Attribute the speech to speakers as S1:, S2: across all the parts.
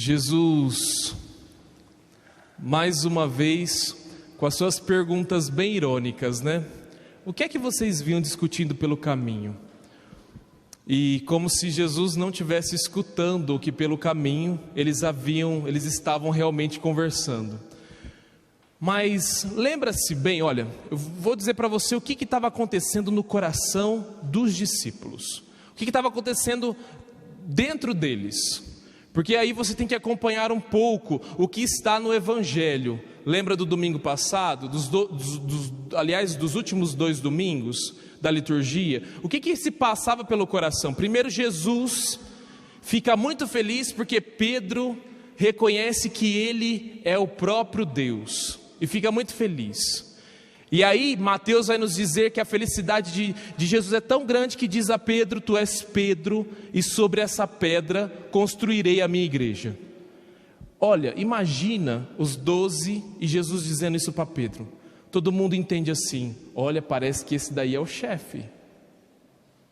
S1: Jesus, mais uma vez, com as suas perguntas bem irônicas, né? O que é que vocês vinham discutindo pelo caminho? E como se Jesus não estivesse escutando o que pelo caminho eles estavam realmente conversando. Mas lembra-se bem, olha, eu vou dizer para você o que estava acontecendo no coração dos discípulos. O que estava acontecendo dentro deles. Porque aí você tem que acompanhar um pouco o que está no Evangelho. Lembra do domingo passado? Aliás, dos últimos 2 domingos da liturgia? O que se passava pelo coração? Primeiro, Jesus fica muito feliz porque Pedro reconhece que ele é o próprio Deus. E fica muito feliz. E aí Mateus vai nos dizer que a felicidade de Jesus é tão grande que diz a Pedro: tu és Pedro, e sobre essa pedra construirei a minha igreja. Olha, imagina os 12 e Jesus dizendo isso para Pedro. Todo mundo entende assim: olha, parece que esse daí é o chefe.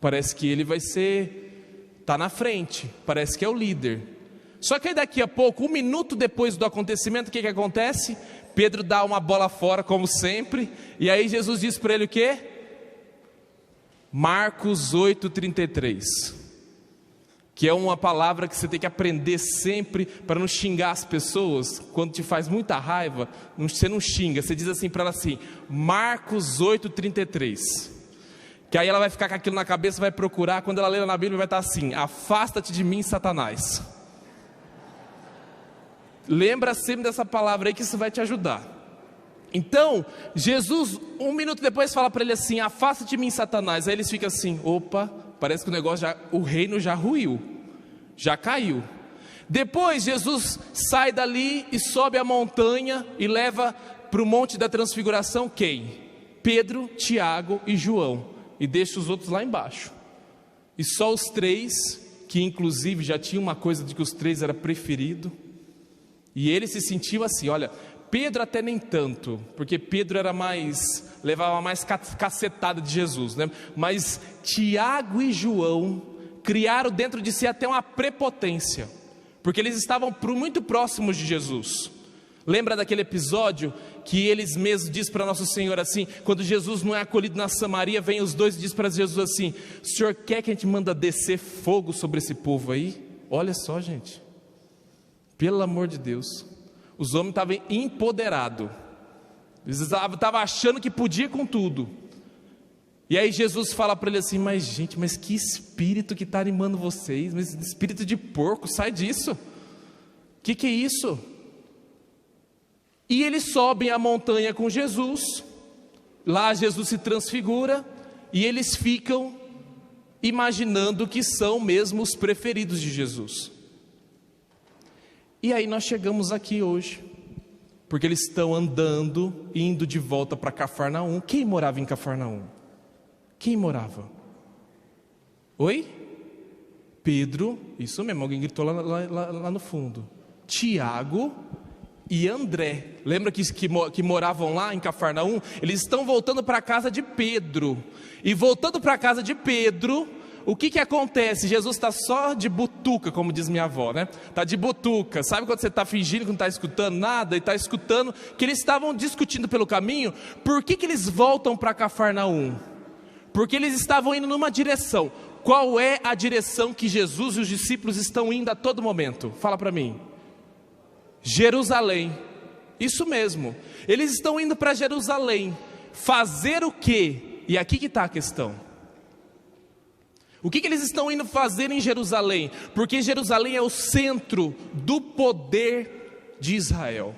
S1: Parece que ele está na frente, parece que é o líder. Só que aí daqui a pouco, 1 minuto depois do acontecimento, o que acontece? Pedro dá uma bola fora, como sempre, e aí Jesus diz para ele o quê? Marcos 8,33, que é uma palavra que você tem que aprender sempre para não xingar as pessoas. Quando te faz muita raiva, você não xinga, você diz assim para ela assim: Marcos 8,33, que aí ela vai ficar com aquilo na cabeça, vai procurar, quando ela lê na Bíblia vai estar assim: afasta-te de mim, Satanás. Lembra sempre dessa palavra aí, que isso vai te ajudar. Então, Jesus, 1 minuto depois, fala para ele assim: afasta-te de mim, Satanás. Aí eles ficam assim: opa, parece que o reino já ruiu, já caiu. Depois Jesus sai dali e sobe a montanha e leva para o Monte da Transfiguração quem? Pedro, Tiago e João, e deixa os outros lá embaixo. E só os 3, que inclusive já tinha uma coisa de que os 3 era preferido. E ele se sentiu assim, olha, Pedro até nem tanto, porque Pedro levava mais cacetada de Jesus, né? Mas Tiago e João criaram dentro de si até uma prepotência, porque eles estavam muito próximos de Jesus. Lembra daquele episódio que eles mesmos dizem para Nosso Senhor assim, quando Jesus não é acolhido na Samaria, vem os 2 e diz para Jesus assim: o Senhor quer que a gente manda descer fogo sobre esse povo aí? Olha só, gente, pelo amor de Deus, os homens estavam empoderados, eles estavam achando que podia com tudo. E aí Jesus fala para ele assim: mas gente, mas que espírito que está animando vocês? Mas espírito de porco, sai disso. Que é isso? E eles sobem a montanha com Jesus. Lá Jesus se transfigura e eles ficam imaginando que são mesmo os preferidos de Jesus. E aí nós chegamos aqui hoje, porque eles estão andando, indo de volta para Cafarnaum. Quem morava em Cafarnaum? Quem morava? Oi? Pedro, isso mesmo, alguém gritou lá no fundo. Tiago e André. Lembra que moravam lá em Cafarnaum? Eles estão voltando para a casa de Pedro. E voltando para a casa de Pedro, o que acontece? Jesus está só de butuca, como diz minha avó, né? Está de butuca. Sabe quando você está fingindo que não está escutando nada? E está escutando que eles estavam discutindo pelo caminho. Por que eles voltam para Cafarnaum? Porque eles estavam indo numa direção. Qual é a direção que Jesus e os discípulos estão indo a todo momento? Fala para mim. Jerusalém. Isso mesmo. Eles estão indo para Jerusalém. Fazer o quê? E aqui que está a questão. O que eles estão indo fazer em Jerusalém? Porque Jerusalém é o centro do poder de Israel.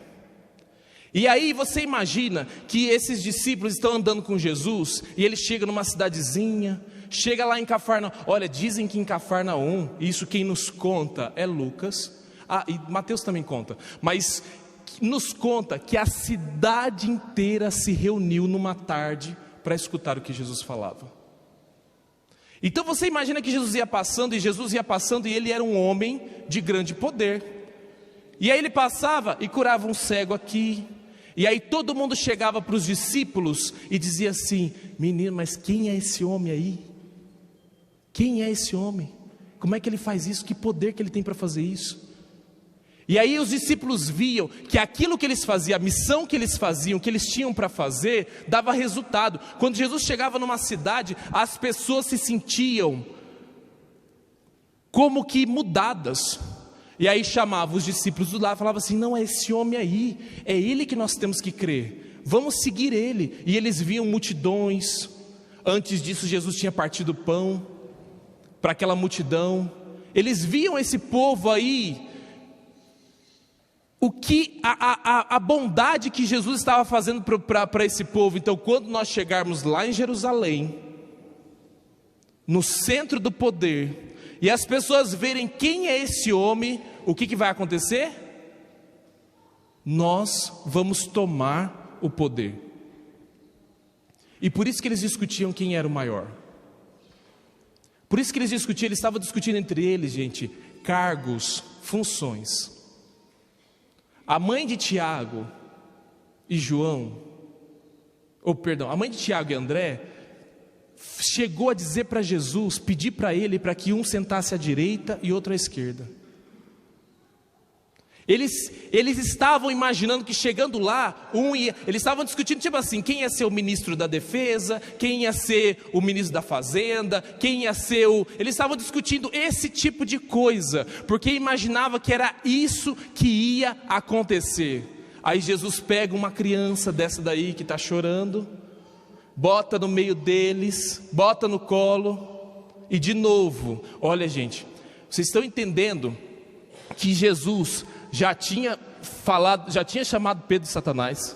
S1: E aí você imagina que esses discípulos estão andando com Jesus, e eles chegam numa cidadezinha, chega lá em Cafarnaum. Olha, dizem que em Cafarnaum, isso quem nos conta é Lucas, e Mateus também conta, mas nos conta que a cidade inteira se reuniu numa tarde para escutar o que Jesus falava. Então você imagina que Jesus ia passando, e ele era um homem de grande poder. E aí ele passava e curava um cego aqui. E aí todo mundo chegava para os discípulos e dizia assim: menino, mas quem é esse homem aí? Quem é esse homem? Como é que ele faz isso? Que poder que ele tem para fazer isso? E aí os discípulos viam que aquilo que eles faziam, a missão que eles faziam, que eles tinham para fazer, dava resultado. Quando Jesus chegava numa cidade, as pessoas se sentiam como que mudadas. E aí chamava os discípulos do lado e falava assim: não, é esse homem aí, é ele que nós temos que crer, vamos seguir ele. E eles viam multidões. Antes disso Jesus tinha partido pão para aquela multidão. Eles viam esse povo aí, o que a bondade que Jesus estava fazendo para esse povo. Então, quando nós chegarmos lá em Jerusalém, no centro do poder, e as pessoas verem quem é esse homem, o que vai acontecer? Nós vamos tomar o poder. E por isso que eles discutiam quem era o maior. Por isso que eles discutiam, eles estavam discutindo entre eles, gente, cargos, funções. A mãe de Tiago e João, a mãe de Tiago e André, chegou a dizer para Jesus, pedir para ele, para que um sentasse à direita e outro à esquerda. Eles estavam imaginando que chegando lá, eles estavam discutindo tipo assim, quem ia ser o ministro da defesa, quem ia ser o ministro da fazenda, quem ia ser eles estavam discutindo esse tipo de coisa, porque imaginava que era isso que ia acontecer. Aí Jesus pega uma criança dessa daí que está chorando, bota no meio deles, bota no colo, e de novo, olha gente, vocês estão entendendo que Jesus já tinha chamado Pedro de Satanás,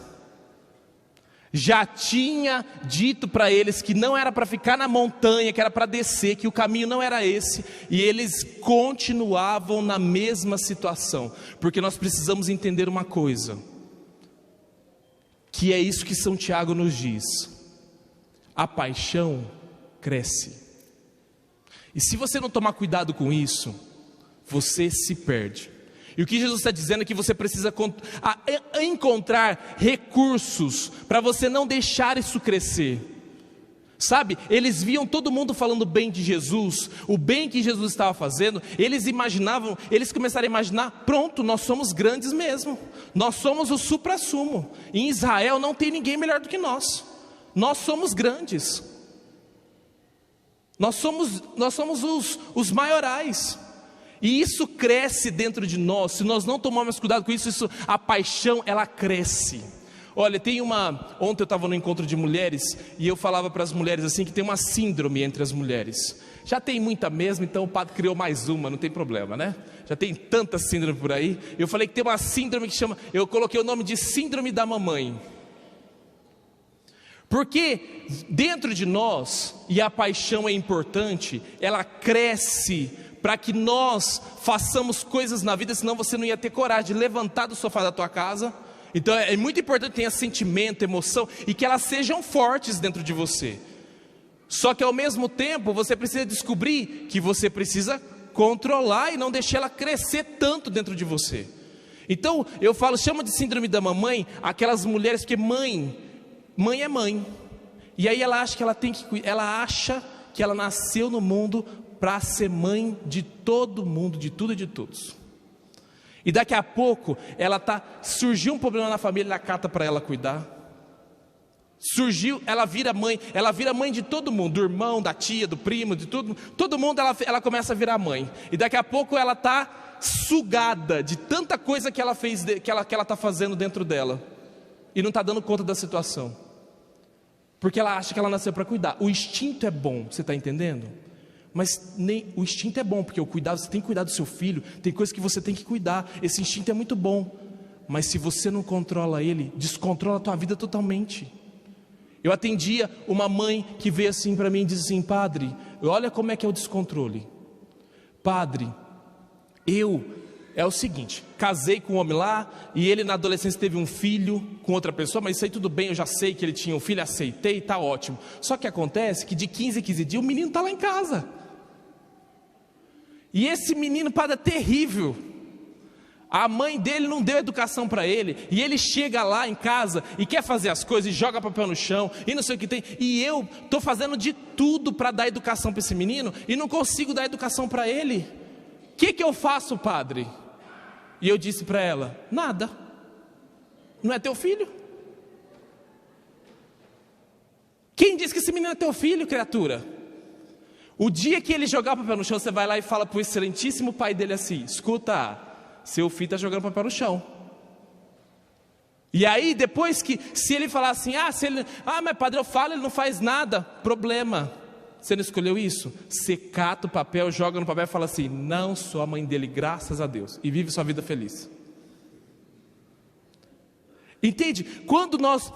S1: já tinha dito para eles que não era para ficar na montanha, que era para descer, que o caminho não era esse, e eles continuavam na mesma situação, porque nós precisamos entender uma coisa, que é isso que São Tiago nos diz: a paixão cresce, e se você não tomar cuidado com isso, você se perde. E o que Jesus está dizendo é que você precisa encontrar recursos para você não deixar isso crescer. Sabe, eles viam todo mundo falando bem de Jesus, o bem que Jesus estava fazendo, eles começaram a imaginar, pronto, nós somos grandes mesmo, nós somos o supra-sumo, em Israel não tem ninguém melhor do que nós somos grandes, nós somos os maiorais. E isso cresce dentro de nós, se nós não tomarmos cuidado com isso, a paixão, ela cresce. Olha, ontem eu estava no encontro de mulheres, e eu falava para as mulheres assim, que tem uma síndrome entre as mulheres. Já tem muita mesmo, então o padre criou mais uma, não tem problema, né? Já tem tanta síndrome por aí. Eu falei que tem uma síndrome eu coloquei o nome de síndrome da mamãe. Porque dentro de nós, e a paixão é importante, ela cresce para que nós façamos coisas na vida, senão você não ia ter coragem de levantar do sofá da tua casa. Então é muito importante que tenha sentimento, emoção, e que elas sejam fortes dentro de você. Só que ao mesmo tempo, você precisa descobrir que você precisa controlar e não deixar ela crescer tanto dentro de você. Então eu chama de síndrome da mamãe, aquelas mulheres, porque mãe é mãe, e aí ela acha que ela nasceu no mundo para ser mãe de todo mundo, de tudo e de todos. E daqui a pouco surgiu um problema na família, ela cata para ela cuidar. Ela vira mãe de todo mundo, do irmão, da tia, do primo, de todo mundo ela começa a virar mãe. E daqui a pouco ela está sugada de tanta coisa que ela fez, que ela está fazendo dentro dela, e não está dando conta da situação, porque ela acha que ela nasceu para cuidar. O instinto é bom, você está entendendo? Mas nem o instinto é bom, porque você tem que cuidar do seu filho, tem coisas que você tem que cuidar, esse instinto é muito bom, mas se você não controla ele, descontrola a tua vida totalmente. Eu atendia uma mãe que veio assim para mim e disse assim: padre, olha como é que é o descontrole. Padre, é o seguinte, casei com um homem lá, e ele na adolescência teve um filho com outra pessoa, mas isso aí tudo bem, eu já sei que ele tinha um filho, aceitei, está ótimo. Só que acontece que de 15 em 15 dias o menino está lá em casa. E esse menino, padre, é terrível. A mãe dele não deu educação para ele, e ele chega lá em casa e quer fazer as coisas, e joga papel no chão, e não sei o que tem, e eu estou fazendo de tudo para dar educação para esse menino, e não consigo dar educação para ele. O que eu faço, padre? E eu disse para ela: nada. Não é teu filho? Quem disse que esse menino é teu filho, criatura? O dia que ele jogar o papel no chão, você vai lá e fala para o excelentíssimo pai dele assim: escuta, seu filho está jogando papel no chão. E aí depois que, se ele falar assim, mas padre, eu falo, ele não faz nada, problema. Você não escolheu isso? Você cata o papel, joga no papel e fala assim: não sou a mãe dele, graças a Deus. E vive sua vida feliz. Entende? Quando nós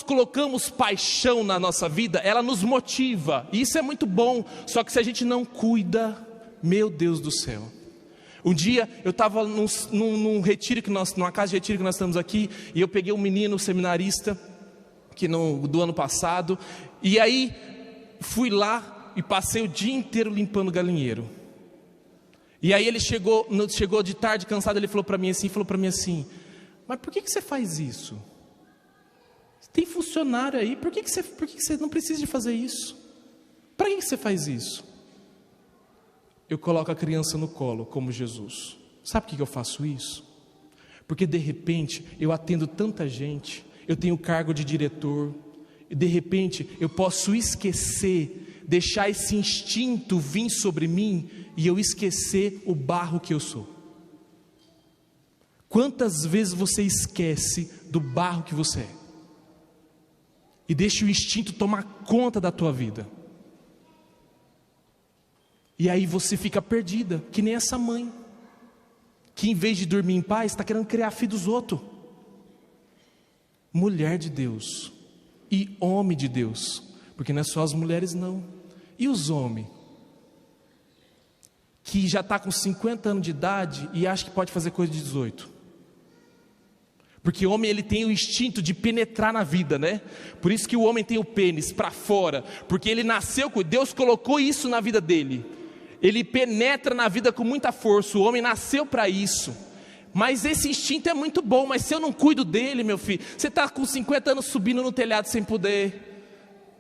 S1: colocamos paixão na nossa vida, ela nos motiva. E isso é muito bom. Só que se a gente não cuida, meu Deus do céu. Um dia eu estava num retiro, numa casa de retiro que nós estamos aqui, e eu peguei um menino seminarista do ano passado, e aí fui lá e passei o dia inteiro limpando o galinheiro. E aí ele chegou de tarde cansado, ele falou para mim assim: mas por que você faz isso? Tem funcionário aí, por que você não precisa de fazer isso? Para que você faz isso? Eu coloco a criança no colo como Jesus. Sabe por que eu faço isso? Porque de repente eu atendo tanta gente, eu tenho cargo de diretor, e de repente eu posso esquecer, deixar esse instinto vir sobre mim e eu esquecer o barro que eu sou. Quantas vezes você esquece do barro que você é e deixa o instinto tomar conta da tua vida? E aí você fica perdida, que nem essa mãe, que em vez de dormir em paz, está querendo criar filho dos outros. Mulher de Deus e homem de Deus, porque não é só as mulheres não. E os homens, que já está com 50 anos de idade e acha que pode fazer coisa de 18. Porque o homem, ele tem o instinto de penetrar na vida, né? Por isso que o homem tem o pênis para fora, porque ele nasceu com Deus, colocou isso na vida dele. Ele penetra na vida com muita força, o homem nasceu para isso. Mas esse instinto é muito bom, mas se eu não cuido dele, meu filho, você está com 50 anos subindo no telhado sem poder,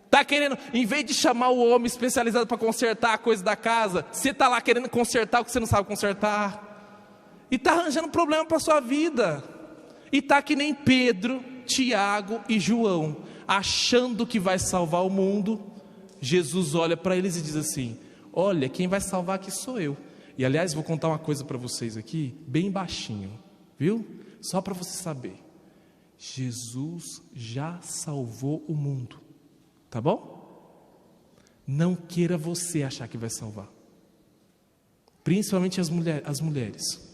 S1: está querendo, em vez de chamar o homem especializado para consertar a coisa da casa, você está lá querendo consertar o que você não sabe consertar, e está arranjando problema para a sua vida, e está que nem Pedro, Tiago e João, achando que vai salvar o mundo. Jesus olha para eles e diz assim: olha, quem vai salvar aqui sou eu. E aliás, vou contar uma coisa para vocês aqui, bem baixinho, viu? Só para você saber. Jesus já salvou o mundo, tá bom? Não queira você achar que vai salvar. Principalmente as mulheres.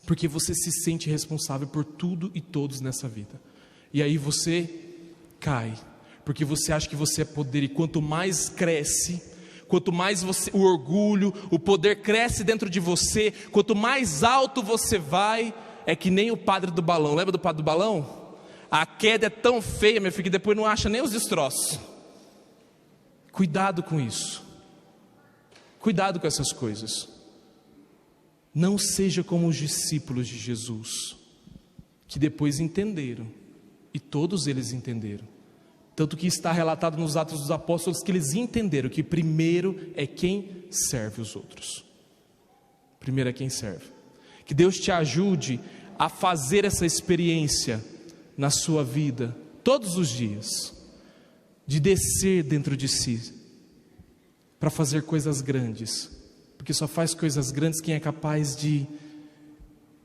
S1: Porque você se sente responsável por tudo e todos nessa vida. E aí você cai, porque você acha que você é poder, e quanto mais cresce, quanto mais o orgulho, o poder cresce dentro de você, quanto mais alto você vai, é que nem o padre do balão. Lembra do padre do balão? A queda é tão feia, meu filho, que depois não acha nem os destroços. Cuidado com isso. Cuidado com essas coisas. Não seja como os discípulos de Jesus, que depois entenderam, e todos eles entenderam. Tanto que está relatado nos Atos dos Apóstolos que eles entenderam que primeiro é quem serve os outros. Primeiro é quem serve. Que Deus te ajude a fazer essa experiência na sua vida, todos os dias, de descer dentro de si, para fazer coisas grandes. Porque só faz coisas grandes quem é capaz de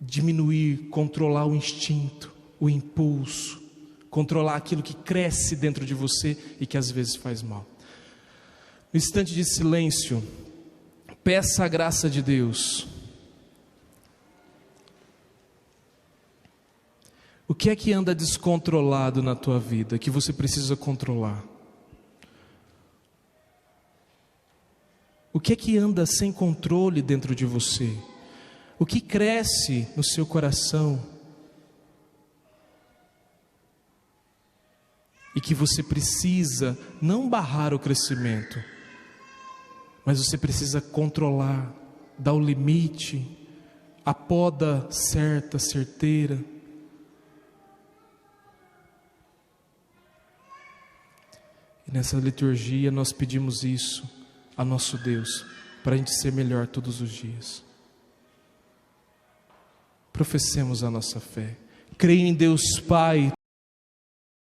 S1: diminuir, controlar o instinto, o impulso, controlar aquilo que cresce dentro de você e que às vezes faz mal. No instante de silêncio, peça a graça de Deus. O que é que anda descontrolado na tua vida, que você precisa controlar? O que é que anda sem controle dentro de você? O que cresce no seu coração e que você precisa não barrar o crescimento, mas você precisa controlar, dar o limite, a poda certa, certeira. E nessa liturgia nós pedimos isso a nosso Deus, para a gente ser melhor todos os dias. Professemos a nossa fé. Creio em Deus Pai